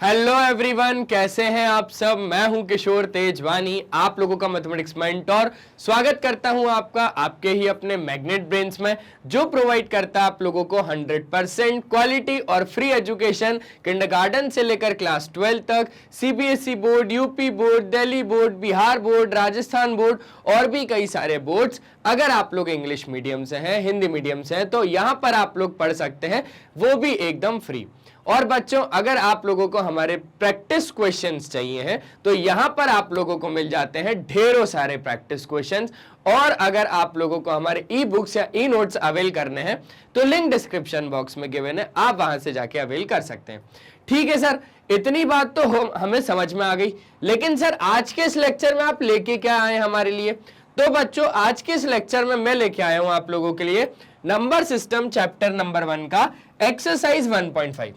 Hello everyone, कैसे हैं आप सब। मैं हूं किशोर तेजवानी, आप लोगों का मैथमेटिक्स मेंटोर। स्वागत करता हूं आपका आपके ही अपने मैग्नेट ब्रेन्स में, जो प्रोवाइड करता है आप लोगों को 100% क्वालिटी और फ्री एजुकेशन किंडरगार्टन से लेकर क्लास 12 तक। CBSE board, UP board, Delhi board, Bihar board, Rajasthan board और भी कई सारे बोर्ड्स। अगर आप लोग इंग्लिश मीडियम से हैं, हिंदी मीडियम से हैं, तो यहां पर आप लोग पढ़ सकते हैं, वो भी एकदम फ्री। और बच्चों, अगर आप लोगों को हमारे प्रैक्टिस क्वेश्चंस चाहिए हैं तो यहां पर आप लोगों को मिल जाते हैं ढेरों सारे प्रैक्टिस क्वेश्चंस। और अगर आप लोगों को हमारे ई बुक्स या ई नोट्स अवेल करने हैं तो लिंक डिस्क्रिप्शन बॉक्स में गिवन है, आप वहां से जाके अवेल कर सकते हैं। ठीक है सर, इतनी बात तो हमें समझ में आ गई, लेकिन सर आज के इस लेक्चर में आप लेके क्या आए हमारे लिए? तो बच्चों, आज के इस लेक्चर में मैं लेके आया हूं आप लोगों के लिए नंबर सिस्टम चैप्टर नंबर 1 का एक्सरसाइज 1.5।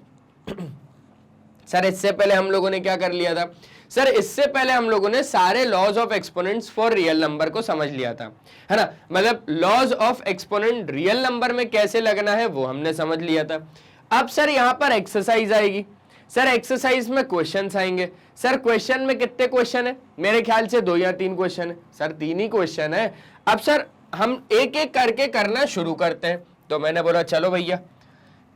सर इससे पहले हम लोगों ने क्या कर लिया था? सर इससे पहले हम लोगों ने सारे laws of exponents for real number को समझ लिया था, है ना। मतलब laws of exponent real number में कैसे लगना है वो हमने समझ लिया था। अब सर यहां पर एक्सरसाइज आएगी। सर एक्सरसाइज में क्वेश्चंस आएंगे। सर क्वेश्चन में कितने क्वेश्चन है? मेरे ख्याल से 2 या 3 क्वेश्चन है। सर 3 ही क्वेश्चन है। अब सर हम एक एक करके करना शुरू करते हैं। तो मैंने बोला चलो भैया,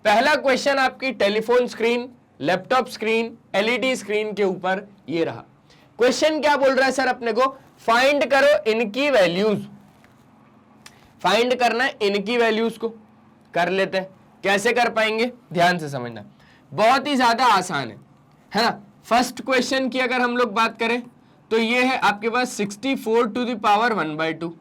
पहला क्वेश्चन आपकी telephone screen, laptop screen, LED screen के ऊपर ये रहा। क्वेश्चन क्या बोल रहा है सर अपने को? फाइंड करो इनकी वैल्यूज। फाइंड करना है इनकी वैल्यूज को। कर लेते हैं। कैसे कर पाएंगे? ध्यान से समझना, बहुत ही ज्यादा आसान है ना। फर्स्ट क्वेश्चन की अगर हम लोग बात करें तो ये है आपके पास 64 टू द पावर 1/2।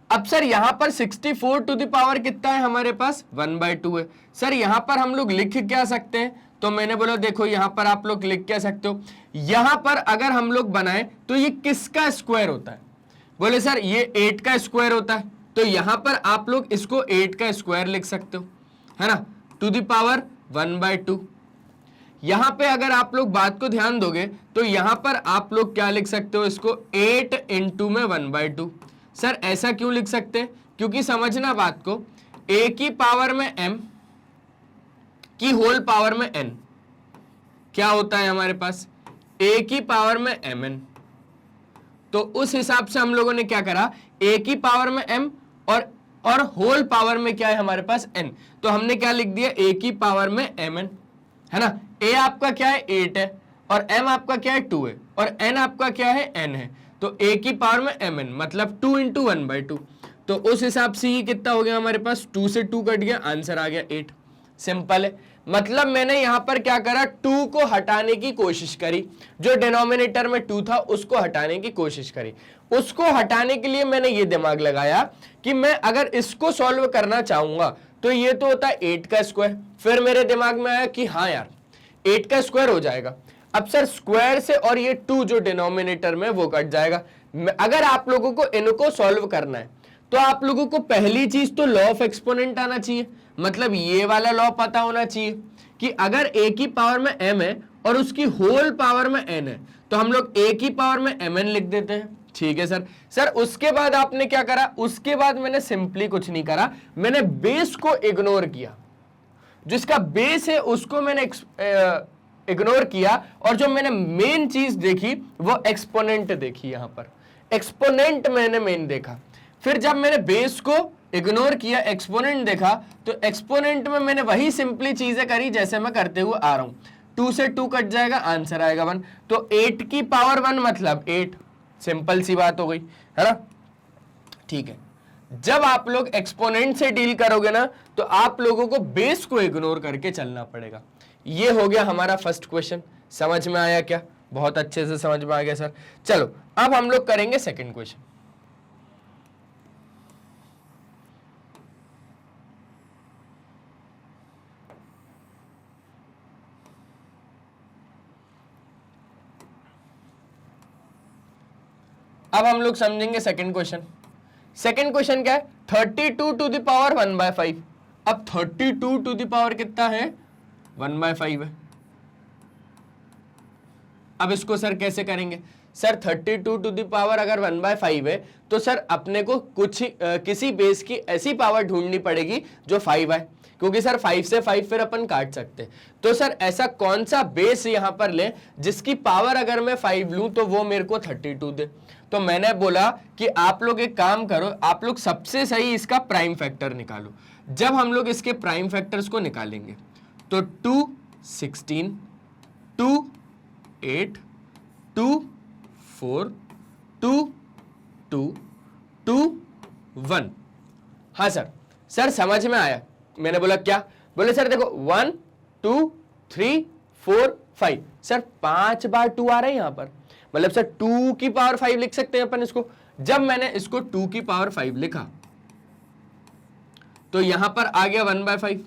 अब सर यहां पर 64 टू द पावर कितना है हमारे पास? 1/2 है। सर यहां पर हम लोग लिख क्या सकते हैं? तो मैंने बोला देखो यहां पर आप लोग लिख क्या सकते हो, यहां पर अगर हम लोग बनाए तो ये किसका स्क्वायर होता है? बोले सर ये 8 का स्क्वायर होता है। तो यहां पर आप लोग इसको 8 का स्क्वायर लिख सकते हो, है ना, टू द पावर 1/2। यहां पे अगर आप लोग बात को ध्यान दोगे तो यहां पर आप लोग क्या लिख सकते हो? इसको 8 इंटू में 1/2। सर ऐसा क्यों लिख सकते हैं? क्योंकि समझना बात को, a की पावर में m की होल पावर में n क्या होता है हमारे पास? a की पावर में mn। तो उस हिसाब से हम लोगों ने क्या करा, a की पावर में m और होल पावर में क्या है हमारे पास? n। तो हमने क्या लिख दिया? a की पावर में mn, है ना। a आपका क्या है? 8 है, और m आपका क्या है? 2 है, और n आपका क्या है? n है। तो a की पावर में mn मतलब 2 इंटू 1/2। तो उस हिसाब से ये कितना हो गया हमारे पास? 2 से 2 कट गया, आंसर आ गया 8। सिंपल है। मतलब मैंने यहां पर क्या करा? 2 को हटाने की कोशिश करी। जो डिनोमिनेटर में 2 था उसको हटाने की कोशिश करी। उसको हटाने के लिए मैंने ये दिमाग लगाया कि मैं अगर इसको सॉल्व करना चाहूंगा तो ये तो होता है 8 का स्क्वायर। फिर मेरे दिमाग में आया कि हाँ यार 8 का स्क्वायर हो जाएगा। अब सर स्क्वायर से और ये 2 जो डिनोमिनेटर में वो कट जाएगा। अगर आप लोगों को इनको सॉल्व करना है तो आप लोगों को पहली चीज तो लॉ ऑफ एक्सपोनेंट आना चाहिए। मतलब ये वाला लॉ पता होना चाहिए कि अगर a की पावर में m है और उसकी होल पावर में n है तो हम लोग a की पावर में mn लिख देते हैं। ठीक है सर। सर उसके बाद आपने क्या करा? उसके बाद मैंने सिंपली कुछ नहीं करा, मैंने बेस को इग्नोर किया। जिसका बेस है उसको मैंने इग्नोर किया, और जो मैंने मेन चीज देखी वो एक्सपोनेंट देखी। यहां पर एक्सपोनेंट मैंने मेन देखा। फिर जब मैंने बेस को इग्नोर किया, एक्सपोनेंट देखा, तो एक्सपोनेंट में मैंने वही सिंपली चीजें करी जैसे मैं करते हुए आ रहा हूं। 2 से 2 कट जाएगा, आंसर आएगा 1। तो 8 की पावर 1 मतलब 8। सिंपल सी बात हो गई, है ना। ठीक है। जब आप लोग एक्सपोनेंट से डील करोगे ना तो आप लोगों को बेस को इग्नोर करके चलना पड़ेगा। ये हो गया हमारा फर्स्ट क्वेश्चन। समझ में आया क्या? बहुत अच्छे से समझ में आ गया सर। चलो अब हम लोग करेंगे सेकंड क्वेश्चन। अब हम लोग समझेंगे सेकंड क्वेश्चन। सेकंड क्वेश्चन क्या है? 32 टू द पावर 1/5। अब 32 टू द पावर कितना है? 1/5 है। अब इसको सर कैसे करेंगे? सर 32 टू द पावर अगर 1/5 है तो सर अपने को किसी बेस की ऐसी पावर ढूंढनी पड़ेगी जो 5 है, क्योंकि सर 5 से 5 फिर अपन काट सकते हैं। तो सर ऐसा कौन सा बेस यहां पर ले जिसकी पावर अगर मैं 5 लूं तो वो मेरे को 32 दे। तो मैंने बोला कि आप लोग एक काम करो, आप लोग सबसे सही इसका प्राइम फैक्टर निकालो। जब हम लोग इसके प्राइम फैक्टर्स को निकालेंगे तो 2 16, 2 8, 2 4, 2 2, 2 1। हाँ सर समझ में आया। मैंने बोला क्या, बोले सर देखो 1 2 3 4 5, सर 5 बार 2 आ रहा है यहां पर, मतलब सर 2 की पावर 5 लिख सकते हैं अपन इसको। जब मैंने इसको 2 की पावर 5 लिखा तो यहां पर आ गया 1/5।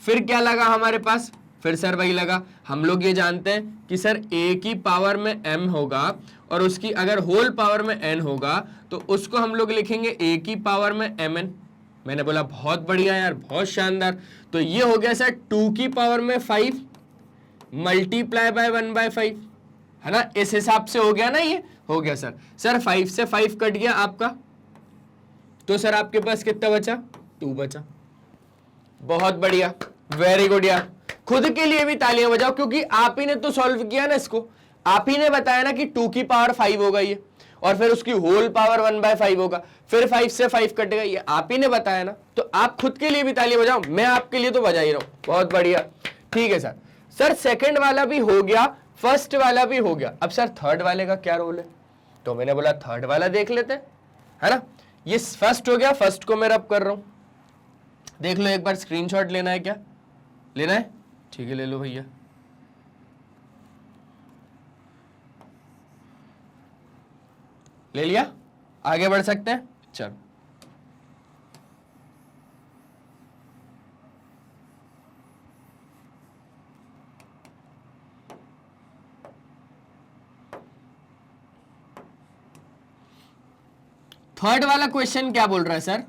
फिर क्या लगा हमारे पास, फिर सर वही लगा। हम लोग ये जानते हैं कि सर a की पावर में m होगा और उसकी अगर होल पावर में n होगा तो उसको हम लोग लिखेंगे a की पावर में mn। मैंने बोला बहुत बढ़िया यार, बहुत शानदार। तो ये हो गया सर 2 की पावर में 5 मल्टीप्लाई बाय 1/5, है ना। इस हिसाब से हो गया ना, ये हो गया सर 5 से 5 कट गया आपका, तो सर आपके पास कितना बचा, 2 बचा। बहुत बढ़िया, वेरी गुड यार। खुद के लिए भी तालियां बजाओ क्योंकि आप ही ने तो सॉल्व किया ना इसको, आप ही ने बताया ना कि 2 की पावर 5 होगा ये, और फिर उसकी होल पावर 1/5 होगा, फिर 5 से 5 कटेगा, ये आप ही ने बताया ना। तो आप खुद के लिए भी तालियां बजाओ, मैं आपके लिए तो बजा ही रहा हूं। बहुत बढ़िया, ठीक है सर सेकंड वाला भी हो गया, फर्स्ट वाला भी हो गया। अब सर थर्ड वाले का क्या रोल है, तो मैंने बोला थर्ड वाला देख लेते हैं, है ना। ये फर्स्ट हो गया, फर्स्ट को मैं रब कर रहा हूं, देख लो एक बार। स्क्रीनशॉट लेना है क्या, लेना है, ठीक है ले लो भैया। ले लिया, आगे बढ़ सकते हैं, चलो। थर्ड वाला क्वेश्चन क्या बोल रहा है सर,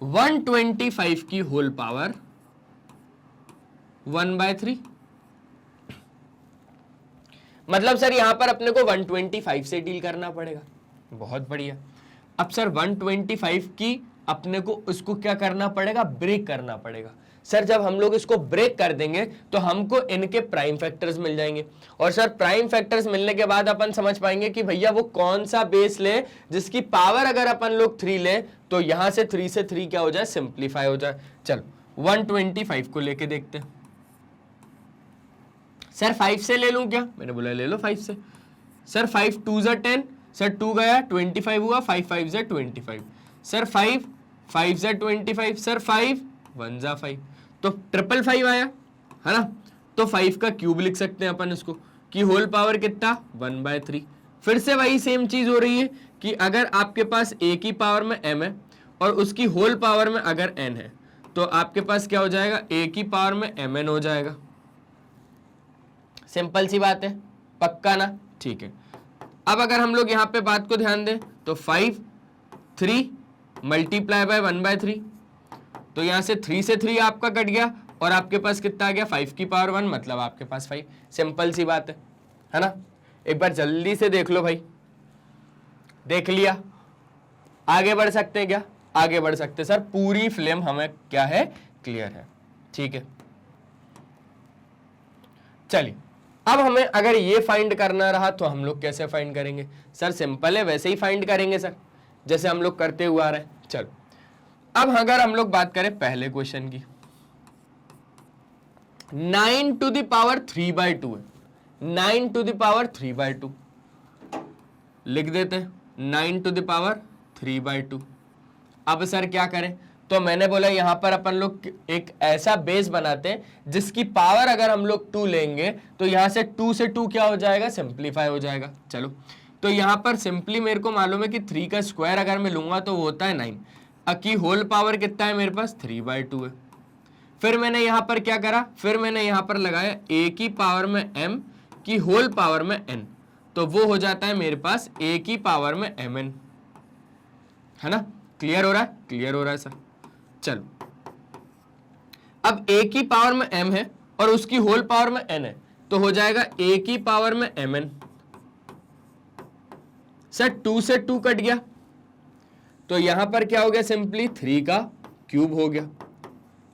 125 की होल पावर 1/3। मतलब सर यहां पर अपने को 125 से डील करना पड़ेगा। बहुत बढ़िया। अब सर 125 की अपने को उसको क्या करना पड़ेगा, ब्रेक करना पड़ेगा। सर जब हम लोग इसको ब्रेक कर देंगे तो हमको इनके प्राइम फैक्टर्स मिल जाएंगे, और सर प्राइम फैक्टर्स मिलने के बाद अपन समझ पाएंगे कि भैया वो कौन सा बेस ले जिसकी पावर अगर अपन लोग 3 ले तो यहां से 3 से 3 क्या हो जाए, सिंप्लीफाई हो जाए। चलो 125 को लेके देखते हैं। सर 5 से ले लूं क्या, मैंने बोला ले लो 5 से। सर 5 2 ज़ा 10, सर 2 गया 25 हुआ, 5 5 ज़ा 25। सर 5 5 ज़ा 25, सर 5 1 ज़ा 5, तो 555 आया, है ना। तो 5 का क्यूब लिख सकते हैं अपन इसको, कि होल पावर कितना 1/3। फिर से वही सेम चीज हो रही है कि अगर आपके पास a की पावर में m है और उसकी होल पावर में अगर n है तो आपके पास क्या हो जाएगा, a की पावर में mn हो जाएगा। सिंपल सी बात है, पक्का ना, ठीक है। अब अगर हम लोग यहाँ पे बात को ध्यान दें तो 5 3 मल्टीप्लाई बाय 1/3, तो यहां से 3 से 3 आपका कट गया और आपके पास कितना आ गया, 5 की पावर 1, मतलब आपके पास 5। सिंपल सी बात है ना। एक बार जल्दी से देख लो भाई, देख लिया, आगे बढ़ सकते हैं क्या, आगे बढ़ सकते हैं सर। पूरी फिल्म हमें क्या है, क्लियर है, ठीक है। चलिए अब हमें अगर ये फाइंड करना रहा तो हम लोग कैसे फाइंड करेंगे सर, सिंपल है, वैसे ही फाइंड करेंगे सर जैसे हम लोग करते हुए आ रहे हैं। चलो अब अगर हम लोग बात करें पहले क्वेश्चन की, 9 टू द पावर 3/2 है, 9 टू द पावर 3/2 लिख देते हैं, 9 टू द पावर 3/2। अब सर क्या करें, तो मैंने बोला यहां पर अपन लोग एक ऐसा बेस बनाते हैं जिसकी पावर अगर हम लोग 2 लेंगे तो यहां से 2 से 2 क्या हो जाएगा, सिंप्लीफाई हो जाएगा। चलो तो यहां पर सिंपली मेरे को मालूम है कि 3 का स्क्वायर अगर मैं लूंगा तो वो होता है 9, की होल पावर कितना है मेरे पास, 3/2 है। फिर मैंने यहां पर क्या करा, फिर मैंने यहां पर लगाया a की पावर में m की होल पावर में n, तो वो हो जाता है मेरे पास a की पावर में mn, है ना। क्लियर हो रहा है, क्लियर हो रहा है सर। चलो अब a की पावर में m है और उसकी होल पावर में n है, तो हो जाएगा a की पावर में mn। सर 2 से 2 कट गया तो यहां पर क्या हो गया, सिंपली 3 का क्यूब हो गया।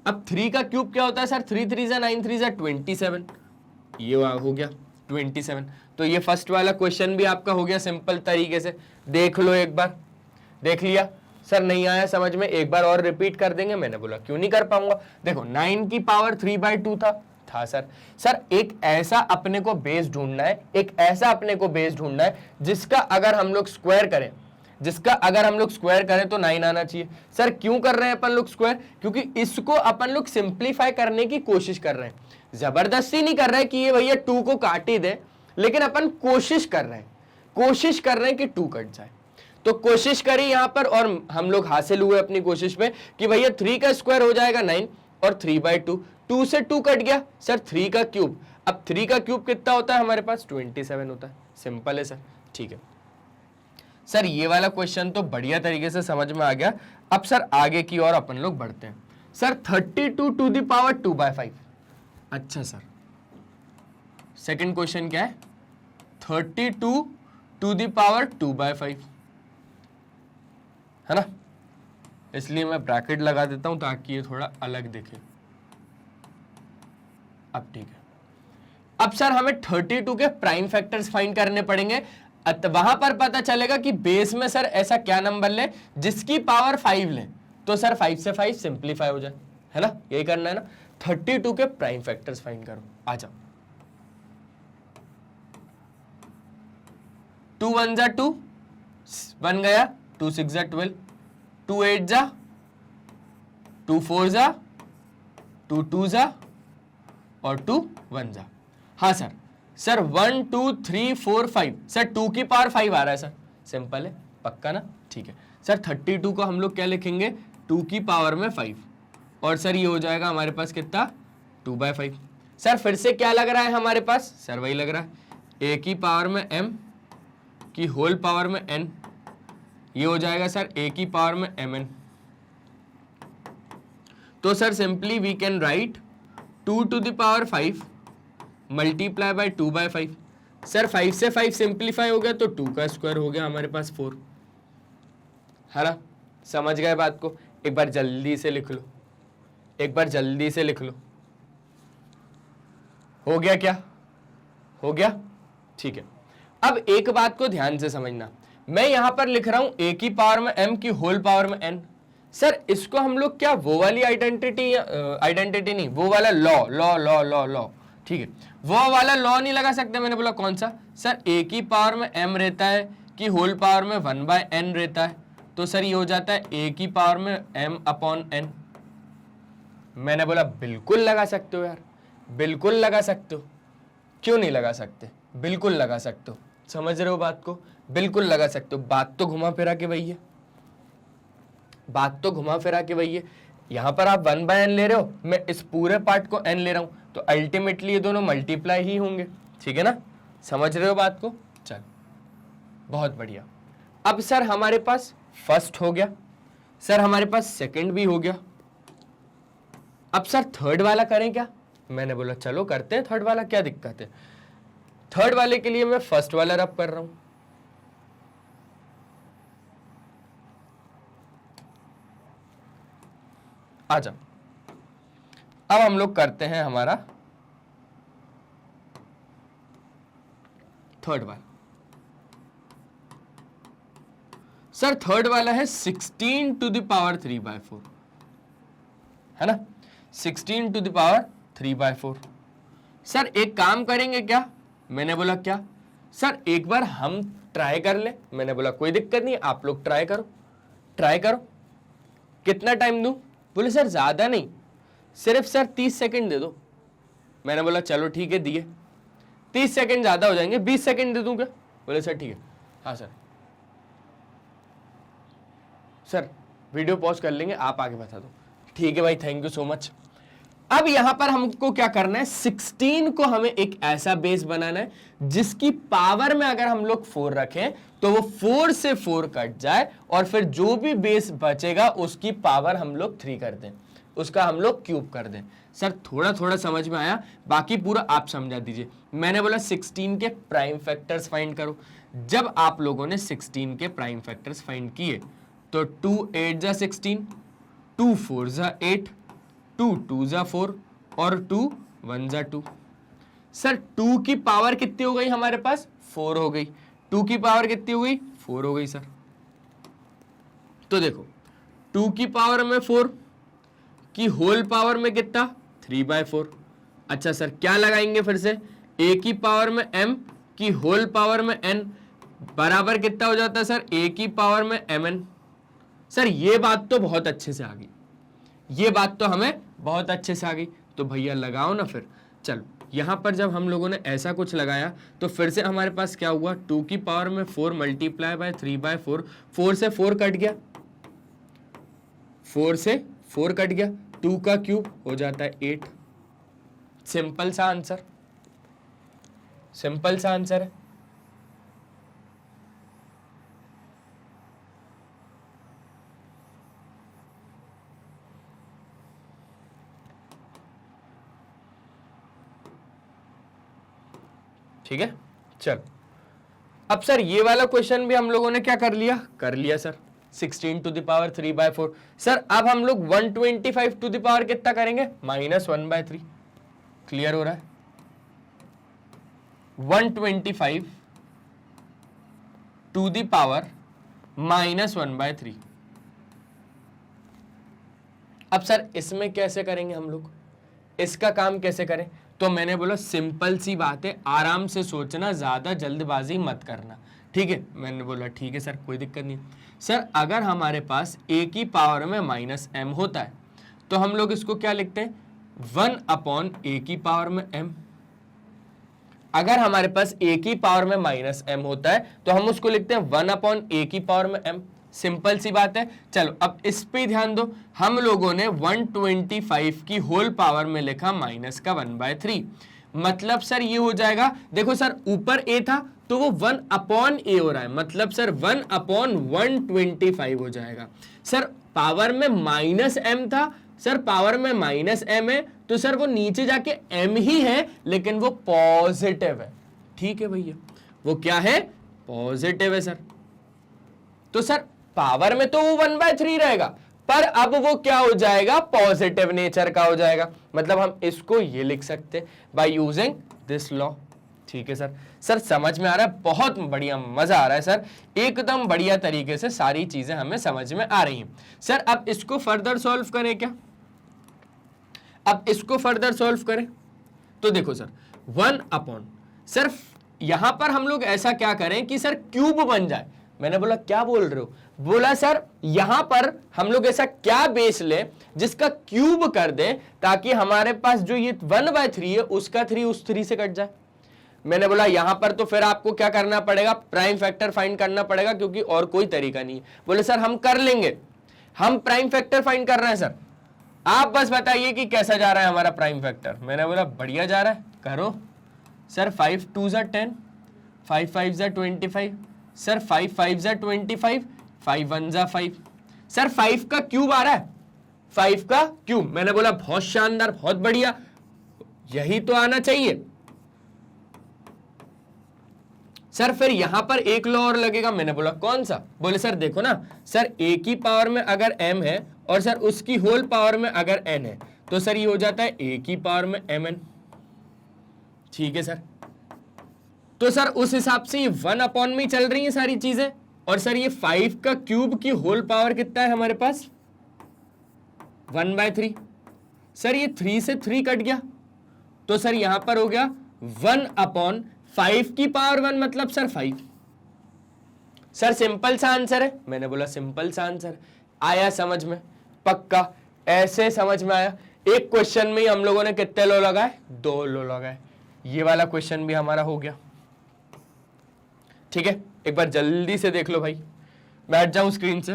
अब 3 का क्यूब क्या होता है सर? 3 3 9 3 27, ये हो गया 27। तो ये फर्स्ट वाला क्वेश्चन भी आपका हो गया सिंपल तरीके से। देख लो एक बार, देख लिया सर नहीं आया समझ में, एक बार और रिपीट कर देंगे। मैंने बोला क्यों नहीं कर पाऊंगा, देखो 9 की पावर 3/2 था सर एक ऐसा अपने को बेस ढूंढना है, एक ऐसा अपने को बेस ढूंढना है जिसका अगर हम लोग स्क्वायर करें, तो 9 आना चाहिए। सर क्यों कर रहे हैं अपन लोग स्क्वायर? क्योंकि इसको अपन लोग सिंप्लीफाई करने की कोशिश कर रहे हैं, जबरदस्ती नहीं कर रहे हैं कि ये भैया 2 को काट ही दे, लेकिन अपन कोशिश कर रहे हैं कि 2 कट जाए। तो कोशिश करी यहां पर और हम लोग हासिल हुए अपनी कोशिश में कि भैया 3 का स्क्वायर हो जाएगा 9 और 3/2, 2 से 2 कट गया सर 3 का क्यूब। अब 3 का क्यूब कितना होता है हमारे पास? 27 होता है। सिंपल है सर, ठीक है सर। ये वाला क्वेश्चन तो बढ़िया तरीके से समझ में आ गया। अब सर आगे की ओर अपन लोग बढ़ते हैं। Sir 32 to the power 2/5। अच्छा सर, सेकंड क्वेश्चन क्या है? 32 टू द पावर 2/5 है ना, इसलिए मैं ब्रैकेट लगा देता हूं ताकि ये थोड़ा अलग दिखे। अब ठीक है। अब सर हमें 32 के प्राइम फैक्टर्स फाइंड करने पड़ेंगे। वहां पर पता चलेगा कि बेस में सर ऐसा क्या नंबर ले जिसकी पावर 5 ले, तो सर 5 से 5 सिंप्लीफाई हो जाए, है ना, यही करना है ना। 32 के प्राइम फैक्टर्स फाइंड करो, आ जाओ। 2 1 जा 2 बन गया, 2 6 जा 12, 2 8 जा, 2 4 जा, 2 2 जा और 2 1 जा। हाँ सर 1 2 3 4 5, सर 2 की पावर 5 आ रहा है सर, सिंपल है, पक्का ना, ठीक है सर। 32 को हम लोग क्या लिखेंगे? 2 की पावर में 5, और सर ये हो जाएगा हमारे पास कितना? 2/5। सर फिर से क्या लग रहा है हमारे पास? सर वही लग रहा है, a की पावर में m की होल पावर में n, ये हो जाएगा सर a की पावर में mn। तो sir simply we can write 2 to the power 5 multiply by 2/5। Sir 5 से 5 सिंप्लीफाई हो गया तो 2 का स्क्वायर हो गया हमारे पास 4, है ना। समझ गए बात को? एक बार जल्दी से लिख लो, एक बार जल्दी से लिख लो। हो गया क्या? हो गया, ठीक है। अब एक बात को ध्यान से समझना, मैं यहां पर लिख रहा हूं a की पावर में m की होल पावर में n। सर इसको हम लोग क्या वो वाली आइडेंटिटी नहीं, वो वाला लॉ, ठीक है, वो वाला लॉ नहीं लगा सकते। मैंने बोला कौन सा? सर a की पावर में m रहता है कि होल पावर में 1/n रहता है, तो सर ये हो जाता है a की पावर में m/n। मैंने बोला बिल्कुल लगा सकते हो यार, बिल्कुल लगा सकते हो, क्यों नहीं लगा सकते? बिल्कुल लगा सकते हो, समझ रहे हो बात को? बिल्कुल लगा सकते हो। बात तो घुमा फिरा के वही है, बात तो घुमा फिरा के वही है। यहां पर आप 1/n ले रहे हो, मैं इस पूरे पार्ट को n ले रहा हूं, तो अल्टीमेटली ये दोनों मल्टीप्लाई ही होंगे, ठीक है ना, समझ रहे हो बात को? चल बहुत बढ़िया। अब सर हमारे पास फर्स्ट हो गया, सर हमारे पास सेकंड भी हो गया। अब सर थर्ड वाला करें क्या? मैंने बोला चलो करते हैं थर्ड वाला, क्या दिक्कत है। थर्ड वाले के लिए मैं फर्स्ट वाला रब कर रहा हूं। आजा, अब हम लोग करते हैं हमारा थर्ड वाला। सर थर्ड वाला है 16 टू द पावर 3/4, है ना, 16 टू द पावर 3/4। सर एक काम करेंगे क्या? मैंने बोला क्या? सर एक बार हम ट्राई कर ले। मैंने बोला कोई दिक्कत नहीं, आप लोग ट्राई करो, ट्राई करो। कितना टाइम दूं? बोले सर ज्यादा नहीं, सिर्फ सर 30 सेकंड दे दो। मैंने बोला चलो ठीक है, दिए। 30 सेकंड ज्यादा हो जाएंगे, 20 सेकंड दे दूं क्या? बोले सर ठीक है। हाँ सर, सर वीडियो पॉज कर लेंगे, आप आगे बता दो। ठीक है भाई, थैंक यू सो मच। अब यहां पर हमको क्या करना है? 16 को हमें एक ऐसा बेस बनाना है जिसकी पावर में अगर हम लोग 4 रखें तो वो 4 से 4 कट जाए, और फिर जो भी बेस बचेगा उसकी पावर हम लोग 3 कर दें, उसका हम लोग क्यूब कर दें। सर थोड़ा थोड़ा समझ में आया, बाकी पूरा आप समझा दीजिए। मैंने बोला 16 के प्राइम फैक्टर्स फाइंड करो। जब आप लोगों ने 16 के प्राइम फैक्टर्स फाइंड किए तो 2 8 जा 16, 2 4 जा 8, 2 2 जा 4 और 2 1 जा 2। सर 2 की पावर कितनी हो गई हमारे पास? 4 हो गई। 2 की पावर कितनी हो गई? 4 हो गई सर। तो देखो 2 की पावर में 4 की होल पावर में कितना? 3/4। अच्छा सर क्या लगाएंगे फिर से? a की पावर में m की होल पावर में n बराबर कितना हो जाता है सर? a की पावर में mn। सर ये बात तो बहुत अच्छे से आ गई, ये बात तो हमें बहुत अच्छे से आ गई। तो भैया लगाओ ना फिर। चलो यहां पर जब हम लोगों ने ऐसा कुछ लगाया तो फिर से हमारे पास क्या हुआ? 2 की पावर में 4 मल्टीप्लाई बाय 3/4, 4 से 4 कट गया, 4 से 4 कट गया, 2 का क्यूब हो जाता है 8। सिंपल सा आंसर, सिंपल सा आंसर है। ठीक है चलो, अब सर ये वाला क्वेश्चन भी हम लोगों ने क्या कर लिया sir 16 to the power 3/4। Sir अब हम लोग 125 टू द पावर कितना करेंगे? -1/3। क्लियर हो रहा है? 125 टू द पावर -1/3। अब सर इसमें कैसे करेंगे हम लोग? इसका काम कैसे करें? तो मैंने बोला सिंपल सी बात है, आराम से सोचना, ज्यादा जल्दबाजी मत करना। ठीक है, मैंने बोला ठीक है सर कोई दिक्कत नहीं। सर अगर हमारे पास a की पावर में -m होता है तो हम लोग इसको क्या लिखते हैं? 1/a की पावर में m। अगर हमारे पास a की पावर में -m होता है तो हम उसको लिखते हैं 1/a की पावर में m। सिंपल सी बात है। चलो अब इस पे ध्यान दो, हम लोगों ने 125 की होल पावर में लिखा -1/3, मतलब सर ये हो जाएगा, देखो सर ऊपर a था तो वो 1/a हो रहा है, मतलब सर 1/125 हो जाएगा। सर पावर में -m था, सर पावर में -m है तो सर वो नीचे जाके m ही है लेकिन वो पॉजिटिव है। ठीक है भैया, वो क्या है? पॉजिटिव है सर। तो सर पावर में तो वो 1/3 रहेगा, पर अब वो क्या हो जाएगा? पॉजिटिव नेचर का हो जाएगा। मतलब हम इसको ये लिख सकते हैं बाय यूजिंग दिस लॉ। ठीक है सर। सर समझ में आ रहा है? बहुत बढ़िया, मजा आ रहा है सर, एकदम बढ़िया तरीके से सारी चीजें हमें समझ में आ रही हैं। सर अब इसको फर्दर सॉल्व करें क्या? अब इसको फर्दर सॉल्व करें तो देखो सर 1/, सर यहां पर हम लोग ऐसा क्या करें कि सर क्यूब बन जाए। मैंने बोला क्या बोल रहे हो? बोला सर यहां पर हम लोग ऐसा क्या बेस ले जिसका क्यूब कर दे ताकि हमारे पास जो ये 1/3 है उसका 3 उस 3 से कट जाए। मैंने बोला यहां पर तो फिर आपको क्या करना पड़ेगा? प्राइम फैक्टर फाइंड करना पड़ेगा, क्योंकि और कोई तरीका नहीं है। बोले सर हम कर लेंगे, हम प्राइम फैक्टर फाइंड कर रहे हैं सर, आप बस बताइए कि कैसा जा रहा है हमारा प्राइम फैक्टर। मैंने बोला बढ़िया जा रहा है, करो सर। 5 2 जा 10, 5 5 जा 25, सर 5 5 जा 25, 5 1 जा 5। सर 5 का क्यूब आ रहा है, 5 का क्यूब। मैंने बोला बहुत शानदार, बहुत बढ़िया, यही तो आना चाहिए। सर फिर यहां पर एक लॉ और लगेगा। मैंने बोला कौन सा? बोले सर देखो ना सर, a की पावर में अगर m है और सर उसकी होल पावर में अगर n है तो सर ये हो जाता है a की पावर में mn। ठीक है सर, तो सर उस हिसाब से ये 1/, में चल रही है सारी चीजें। और सर ये 5 का क्यूब की होल पावर कितना है हमारे पास? 1/3। सर ये 3 से 3 कट गया तो सर यहां पर हो गया 1/5 की पावर 1, मतलब सर 5। सर सिंपल सा आंसर है। मैंने बोला सिंपल सा आंसर आया समझ में? पक्का ऐसे समझ में आया? एक क्वेश्चन में ही हम लोगों ने कितने लो लगाए? 2 लो लगाए। ये वाला क्वेश्चन भी हमारा हो गया। ठीक है, एक बार जल्दी से देख लो भाई, बैठ जाऊं स्क्रीन से।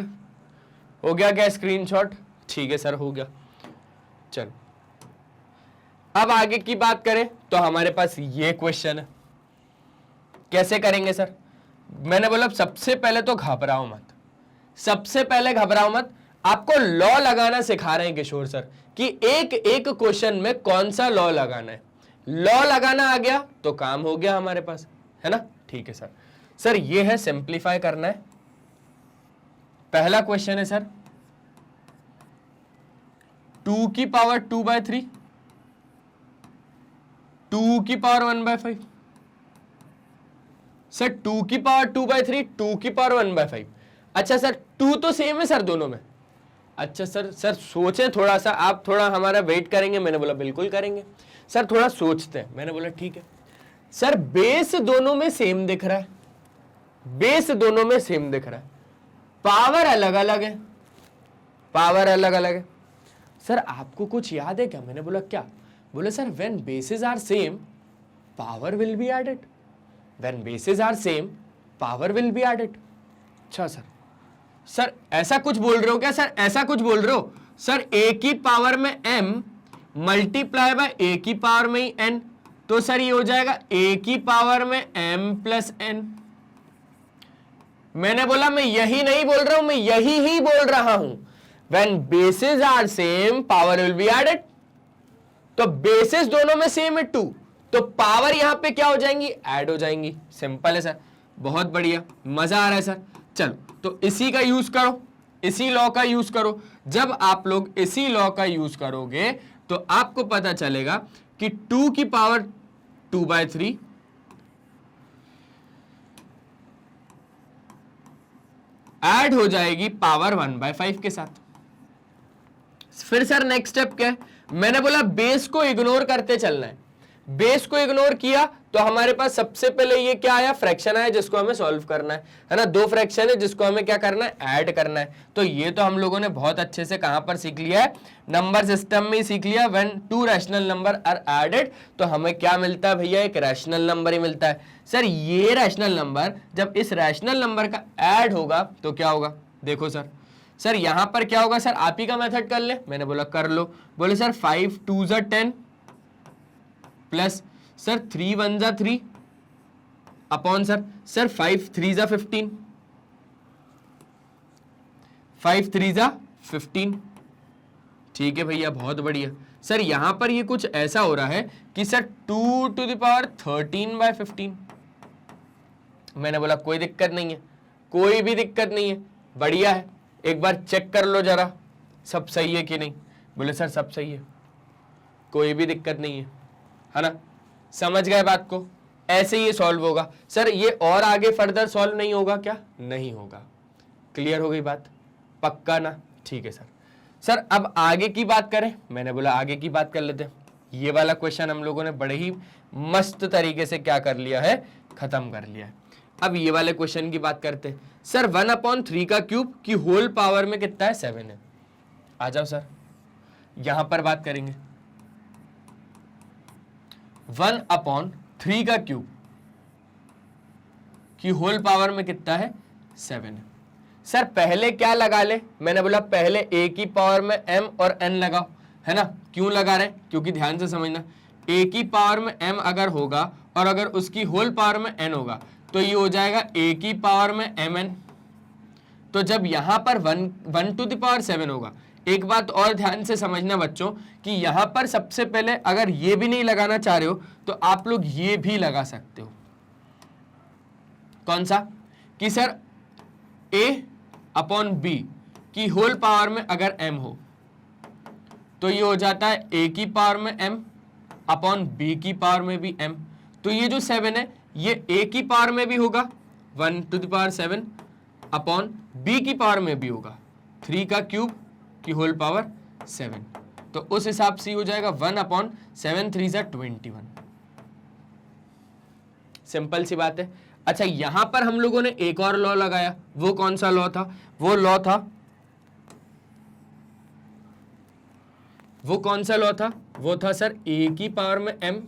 हो गया क्या स्क्रीनशॉट? ठीक है सर हो गया। चलो अब आगे की बात करें तो हमारे पास ये क्वेश्चन है, कैसे करेंगे सर? मैंने बोला सबसे पहले तो घबराओ मत, सबसे पहले घबराओ मत। आपको लॉ लगाना सिखा रहे हैं किशोर सर कि एक एक क्वेश्चन में कौन सा लॉ लगाना है। लॉ लगाना आ गया तो काम हो गया हमारे पास, है ना? ठीक है सर। सर ये है सिंप्लीफाई करना है। पहला क्वेश्चन है सर 2 की पावर 2/3, 2 की पावर 1/5। सर 2 की पावर 2/3, 2 की पावर 1/5। अच्छा सर 2 तो सेम है सर दोनों में। अच्छा सर सोचें थोड़ा सा, आप थोड़ा हमारा वेट करेंगे? मैंने बोला बिल्कुल करेंगे सर, थोड़ा सोचते हैं। मैंने बोला ठीक है सर। बेस दोनों में सेम दिख रहा है, बेस दोनों में सेम दिख रहा है, पावर अलग अलग है, पावर अलग अलग है। सर आपको कुछ याद है क्या? मैंने बोला क्या? बोले sir when bases are same power will be added, when bases are same power will be added. अच्छा सर ऐसा कुछ बोल रहे हो क्या? सर ऐसा कुछ बोल रहे हो? सर a की पावर में m मल्टीप्लाई बाय a की पावर में ही n, तो सर ये हो जाएगा a की पावर में m प्लस n। मैंने बोला मैं यही नहीं बोल रहा हूं, मैं यही ही बोल रहा हूं। When basis are same power will be added, तो बेसिस दोनों में सेम है 2, तो पावर यहां पे क्या हो जाएंगी? ऐड हो जाएंगी। सिंपल है सर, बहुत बढ़िया, मजा आ रहा है सर। चलो तो इसी का यूज करो, इसी लॉ का यूज करो। जब आप लोग इसी लॉ का यूज करोगे तो आपको पता चलेगा कि 2 की पावर 2/3 ऐड हो जाएगी पावर 1/5 के साथ। फिर सर नेक्स्ट स्टेप क्या है? मैंने बोला बेस को इग्नोर करते चलना है। बेस को इग्नोर किया तो हमारे पास सबसे पहले ये क्या आया? फ्रैक्शन आया, जिसको हमें सॉल्व करना है ना। 2 फ्रैक्शन है जिसको हमें क्या करना है? ऐड करना है। तो ये तो हम लोगों ने बहुत अच्छे से कहां पर सीख लिया है? नंबर सिस्टम में सीख लिया। When 2 rational number are added, तो हमें क्या मिलता है भैया? एक रैशनल नंबर ही मिलता है। सर ये रैशनल नंबर जब इस रैशनल नंबर का ऐड होगा तो क्या होगा? देखो सर यहां पर क्या होगा? सर आप ही का मेथड कर ले। मैंने बोला कर लो। बोले सर 5 2 ज़ा 10 प्लस सर 3 1 ज़ा 3 अपॉन सर 5 3 ज़ा 15, 5 3 ज़ा 15। ठीक है भैया, बहुत बढ़िया। सर यहां पर ये कुछ ऐसा हो रहा है कि सर 2 टू द पावर 13/15। मैंने बोला कोई दिक्कत नहीं है, कोई भी दिक्कत नहीं है, बढ़िया है। एक बार चेक कर लो जरा सब सही है कि नहीं। बोले सर सब सही है, कोई भी दिक्कत नहीं है ना। समझ गए बात को? ऐसे ये सॉल्व होगा। सर ये और आगे फर्दर सॉल्व नहीं होगा क्या? नहीं होगा। क्लियर हो गई बात? पक्का ना? ठीक है सर अब आगे की बात करें। मैंने बोला आगे की बात कर लेते हैं। ये वाला क्वेश्चन हम लोगों ने बड़े ही मस्त तरीके से क्या कर लिया है? खत्म कर लिया है। अब ये वाले क्वेश्चन की बात करते हैं। सर 1/3 का क्यूब की होल पावर में कितना है? 7 है। आ जाओ सर, यहां पर बात करेंगे। 1/3 का क्यूब की होल पावर में कितना है? 7 है। सर पहले क्या लगा ले? मैंने बोला पहले a की पावर में m और n लगाओ, है ना। क्यों लगा रहे? क्योंकि ध्यान से समझना, a की पावर में m अगर होगा और अगर उसकी होल पावर में n होगा तो ये हो जाएगा a की पावर में mn। तो जब यहां पर 1 टू द पावर 7 होगा, एक बात और ध्यान से समझना बच्चों कि यहां पर सबसे पहले अगर ये भी नहीं लगाना चाह रहे हो तो आप लोग ये भी लगा सकते हो। कौन सा? कि सर a/b की होल पावर में अगर m हो तो ये हो जाता है a की पावर में m अपॉन b की पावर में भी m। तो ये जो 7 है ये a की पावर में भी होगा 1 to the power 7 upon b की पावर में भी होगा 3 का क्यूब की होल पावर 7। तो उस हिसाब से हो जाएगा 1/7 3 ज़ा 21। सिंपल सी बात है। अच्छा यहां पर हम लोगों ने एक और लॉ लगाया। वो कौन सा लॉ था? वो कौन सा लॉ था? वो था सर a की पावर में m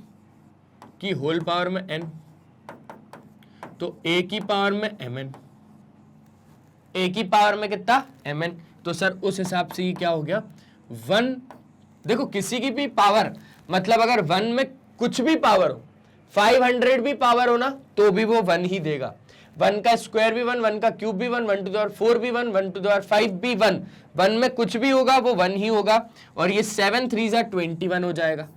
की होल पावर में n, तो a की पावर में mn, a की पावर में कितना? mn। तो सर उस हिसाब से ये क्या हो गया? 1। देखो किसी की भी पावर, मतलब अगर 1 में कुछ भी पावर हो, 500 भी पावर हो ना, तो भी वो 1 ही देगा। 1 का स्क्वायर भी 1, 1 का क्यूब भी 1, 1 टू द पावर 4 भी 1, 1 टू द पावर 5 भी 1। 1 में कुछ भी होगा वो 1 ही होगा। और ये 7 3 ज़ा 21 हो जाएगा,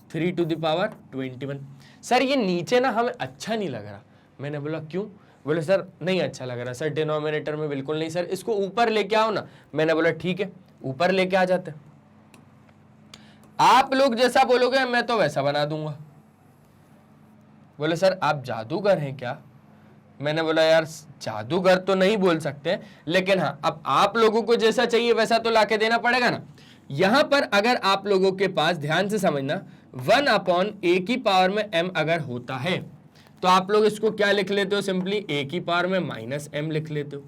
3 टू द पावर 21। सर ये नीचे ना हमें अच्छा नहीं लग रहा। मैंने बोला क्यों? बोले सर नहीं अच्छा लग रहा सर, डिनोमिनेटर में बिल्कुल नहीं सर, इसको ऊपर लेके आओ ना। मैंने बोला ठीक है ऊपर लेके आ जाते हैं। आप लोग जैसा बोलोगे मैं तो वैसा बना दूंगा। बोले सर आप जादूगर हैं क्या? मैंने बोला यार जादूगर तो नहीं बोल सकते, लेकिन हाँ अब आप लोगों को जैसा चाहिए वैसा तो लाके देना पड़ेगा ना। यहां पर अगर आप लोगों के पास, ध्यान से समझना, 1/a की पावर में m अगर होता है तो आप लोग इसको क्या लिख लेते हो? सिंपली a की पावर में -m लिख लेते हो।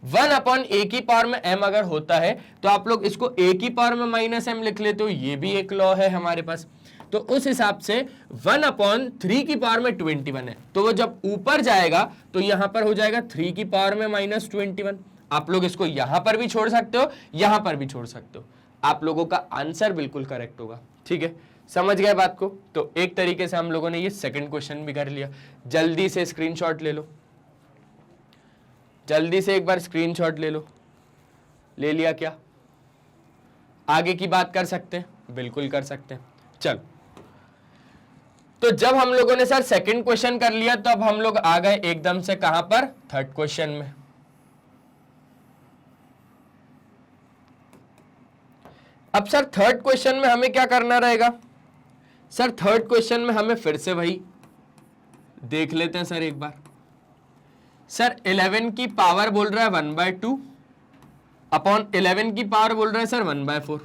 1/a की पावर में m अगर होता है तो आप लोग इसको a की पावर में -m लिख लेते हो। ये भी एक लॉ है हमारे पास। तो उस हिसाब से 1/3 की पावर में 21 है, तो वो जब ऊपर जाएगा तो यहां पर हो जाएगा 3 की पावर में -21। आप लोग इसको यहां पर भी छोड़ सकते हो, यहां पर भी छोड़ सकते हो, आप लोगों का आंसर बिल्कुल करेक्ट होगा। ठीक है, समझ गए बात को? तो एक तरीके से हम लोगों ने ये सेकंड क्वेश्चन भी कर लिया। जल्दी से स्क्रीनशॉट ले लो, जल्दी से एक बार स्क्रीनशॉट ले लो। ले लिया क्या? आगे की बात कर सकते हैं? बिल्कुल कर सकते हैं। चल, तो जब हम लोगों ने सर सेकंड क्वेश्चन कर लिया तो अब हम लोग आ गए एकदम से कहां पर? थर्ड क्वेश्चन में। अब सर थर्ड क्वेश्चन में हमें क्या करना रहेगा? सर थर्ड क्वेश्चन में हमें फिर से वही देख लेते हैं सर एक बार। सर 11 की पावर बोल रहा है 1/2 अपॉन 11 की पावर बोल रहा है सर 1/4।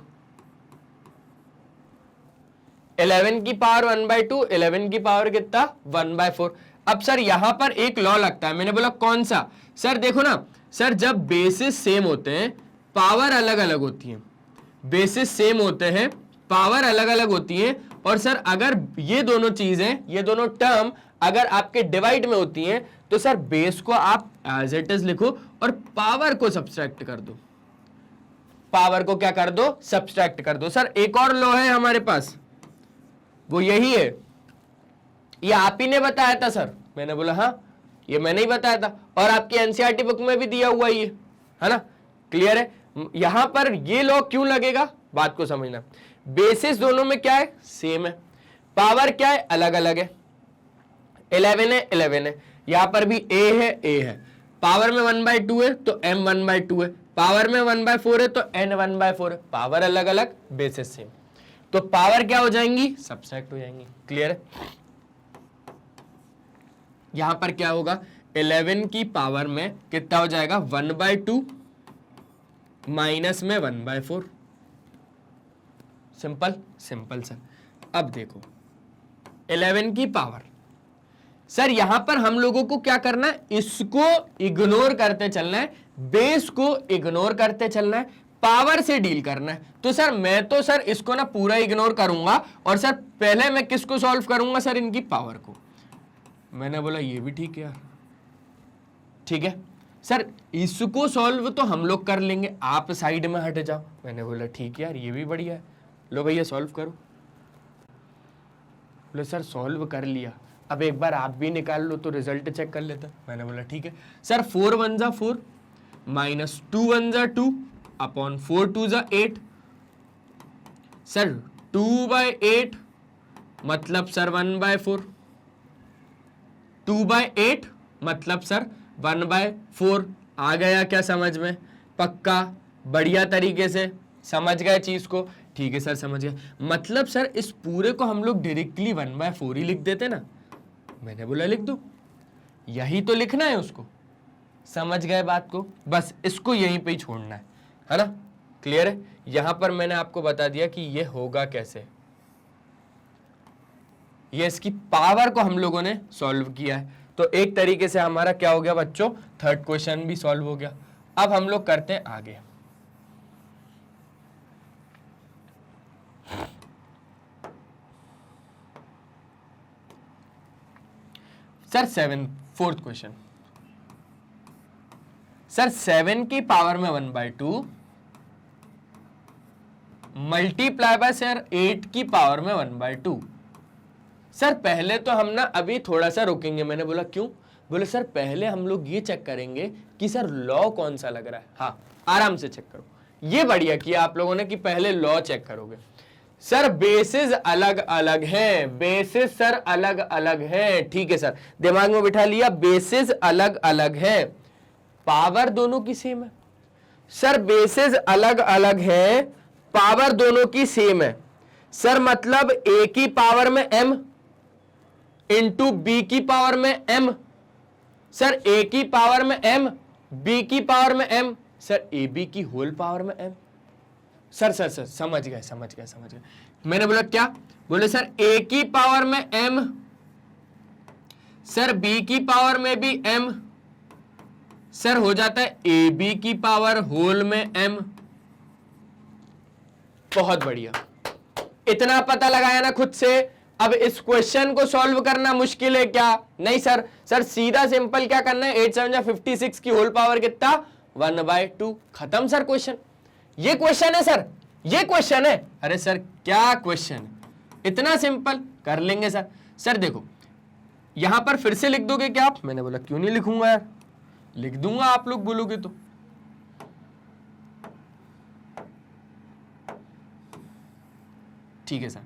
11 की पावर 1/2, 11 की पावर कितना? 1/4। अब सर यहां पर एक लॉ लगता है। मैंने बोला कौन सा? सर देखो ना सर, जब बेसिस सेम होते हैं पावर अलग अलग होती है। बेसिस सेम होते हैं पावर अलग अलग होती है। और सर अगर ये दोनों चीजें, ये दोनों टर्म अगर आपके डिवाइड में होती हैं तो सर बेस को आप एज इट इज लिखो और पावर को सब्सट्रैक्ट कर दो। पावर को क्या कर दो? सब्सट्रैक्ट कर दो। सर एक और लॉ है हमारे पास, वो यही है। ये आप ही ने बताया था सर? मैंने बोला हाँ, ये मैंने ही बताया था और आपकी एनसीईआरटी बुक में भी दिया हुआ ये है ना। क्लियर है? यहां पर ये लॉ क्यों लगेगा, बात को समझना। बेसिस दोनों में क्या है? सेम है। पावर क्या है? अलग अलग है। 11 है, 11 है। यहां पर भी a है, a है। पावर में 1/2 है तो m 1/2 है। पावर में 1/4 है तो n 1/4 है। पावर अलग अलग, बेसिस सेम, तो पावर क्या हो जाएंगी? सब्सट्रैक्ट हो जाएंगी। क्लियर है? यहां पर क्या होगा? 11 की पावर में कितना हो जाएगा? 1/2 माइनस में 1/4। Simple simple sir. अब देखो 11 की पावर, सर यहां पर हम लोगों को क्या करना है? इसको इग्नोर करते चलना है, बेस को इग्नोर करते चलना है, पावर से डील करना है। तो सर मैं तो सर इसको ना पूरा इग्नोर करूंगा और सर पहले मैं किसको सॉल्व करूंगा? सर इनकी पावर को। मैंने बोला ये भी ठीक है यार। ठीक है सर, इसको सॉल्व तो हम लोग कर लेंगे, आप साइड में हट जाओ। मैंने बोला ठीक है यार, ये भी बढ़िया है। लो भैया सॉल्व करो। बोले सर सॉल्व कर लिया, अब एक बार आप भी निकाल लो तो रिजल्ट चेक कर लेते। मैंने बोला ठीक है सर। 4 1 जा 4 माइनस 2 1 जा 2 अपॉन 4 2 जा 8। सर 2/8 मतलब सर 1/4। 2/8 मतलब सर 1/4। आ गया क्या समझ में? पक्का? बढ़िया तरीके से समझ गए चीज को? ठीक है सर समझ गए। मतलब सर इस पूरे को हम लोग डायरेक्टली 1/4 ही लिख देते ना। मैंने बोला लिख दो, यही तो लिखना है उसको। समझ गए बात को? बस इसको यहीं पे ही छोड़ना है ना। क्लियर है? यहां पर मैंने आपको बता दिया कि ये होगा कैसे। ये इसकी पावर को हम लोगों ने सॉल्व किया है, तो एक तरीके से हमारा क्या हो गया बच्चों? थर्ड क्वेश्चन भी सॉल्व हो गया। अब हम लोग करते हैं आगे। Sir fourth question. सर 7 की पावर में 1/2 मल्टीप्लाई बाय सर 8 की पावर में 1/2। सर पहले तो हम ना अभी थोड़ा सा रुकेंगे। मैंने बोला क्यों? बोले सर पहले हम लोग ये चेक करेंगे कि सर लॉ कौन सा लग रहा है। हाँ आराम से चेक करो, ये बढ़िया किया आप लोगों ने कि पहले लॉ चेक करोगे। सर बेसिस अलग अलग हैं, बेसिस सर अलग अलग हैं। ठीक है सर, दिमाग में बिठा लिया, बेसिस अलग अलग है, पावर दोनों की सेम है। सर बेसिस अलग अलग है, पावर दोनों की सेम है। सर मतलब a की पावर में m इंटू b की पावर में m, सर a की पावर में m, b की पावर में m, सर ab की होल पावर में m। सर सर सर समझ गए। मैंने बोला क्या, बोले सर a की पावर में m, सर b की पावर में भी m, सर हो जाता है ab की पावर होल में m। बहुत बढ़िया, इतना पता लगाया ना खुद से। अब इस क्वेश्चन को सॉल्व करना मुश्किल है क्या? नहीं सर, सर सीधा सिंपल क्या करना है, 8 7 56 की होल पावर कितना, 1/2। खत्म सर क्वेश्चन। ये क्वेश्चन है सर, ये क्वेश्चन है। अरे सर क्या क्वेश्चन, इतना सिंपल कर लेंगे सर। सर देखो यहां पर फिर से लिख दोगे क्या आप? मैंने बोला क्यों नहीं लिखूंगा यार, लिख दूंगा आप लोग बोलोगे तो। ठीक है सर।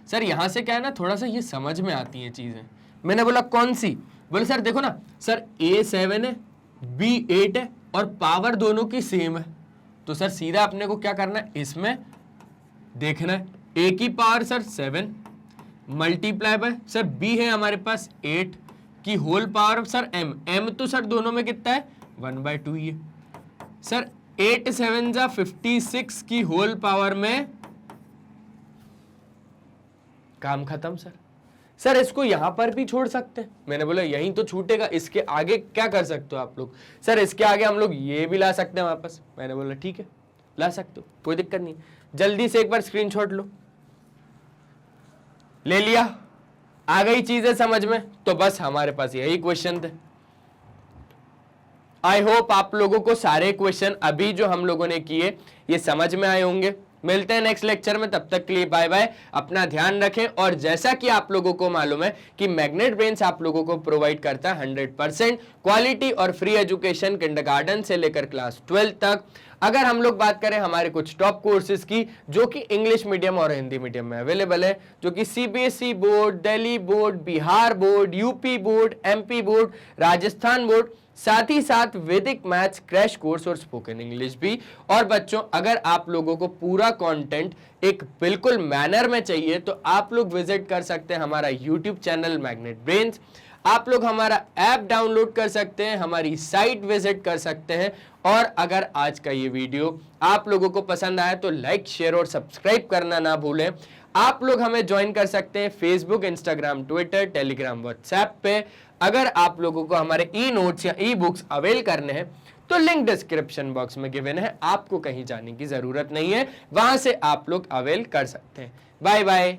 सर यहां से क्या है ना, थोड़ा सा ये समझ में आती हैं चीजें। मैंने बोला कौन सी? बोले सर देखो ना सर, a 7 है, b 8 है और पावर दोनों की सेम है। तो सर सीधा अपने को क्या करना है, इसमें देखना है a की power sir 7 multiply by sir b है हमारे पास 8 की होल पावर सर m तो सर दोनों में कितना है, 1/2 ही है। सर 8 7 जा 56 की होल पावर में, काम खत्म सर। सर इसको यहां पर भी छोड़ सकते हैं। मैंने बोला यहीं तो छूटेगा, इसके आगे क्या कर सकते हो आप लोग? सर इसके आगे हम लोग ये भी ला सकते हैं वापस। मैंने बोला ठीक है ला सकते हो, कोई दिक्कत नहीं। जल्दी से एक बार स्क्रीनशॉट लो। ले लिया, आ गई चीजें समझ में? तो बस हमारे पास यही क्वेश्चन थे। आई होप आप लोगों को सारे क्वेश्चन अभी जो हम लोगों ने किए ये समझ में आए होंगे। मिलते हैं नेक्स्ट लेक्चर में, तब तक के लिए बाय बाय, अपना ध्यान रखें। और जैसा कि आप लोगों को मालूम है कि मैग्नेट ब्रेन्स आप लोगों को प्रोवाइड करता है 100% क्वालिटी और फ्री एजुकेशन किंडरगार्टन से लेकर क्लास 12 तक। अगर हम लोग बात करें हमारे कुछ टॉप कोर्सेज की जो कि इंग्लिश मीडियम और हिंदी मीडियम में अवेलेबल है, जो कि CBSE board, Delhi board, Bihar board, UP board, MP board, Rajasthan board, साथ ही साथ वैदिक मैथ्स क्रैश कोर्स और स्पोकन इंग्लिश भी। और बच्चों अगर आप लोगों को पूरा कंटेंट एक बिल्कुल मैनर में चाहिए तो आप लोग विजिट कर सकते हैं हमारा यूट्यूब चैनल मैग्नेट ब्रेन्स। आप लोग हमारा ऐप डाउनलोड कर सकते हैं, हमारी साइट विजिट कर सकते हैं। और अगर आज का ये वीडियो आप लोगों को पसंद आया तो लाइक, शेयर और सब्सक्राइब करना ना भूलें। आप लोग हमें ज्वाइन कर सकते हैं Facebook, Instagram, Twitter, Telegram, WhatsApp पे। अगर आप लोगों को हमारे ई नोट्स या ई बुक्स अवेल करने हैं तो लिंक डिस्क्रिप्शन बॉक्स में गिवन है, आपको कहीं जाने की जरूरत नहीं है, वहां से आप लोग अवेल कर सकते हैं। Bye bye.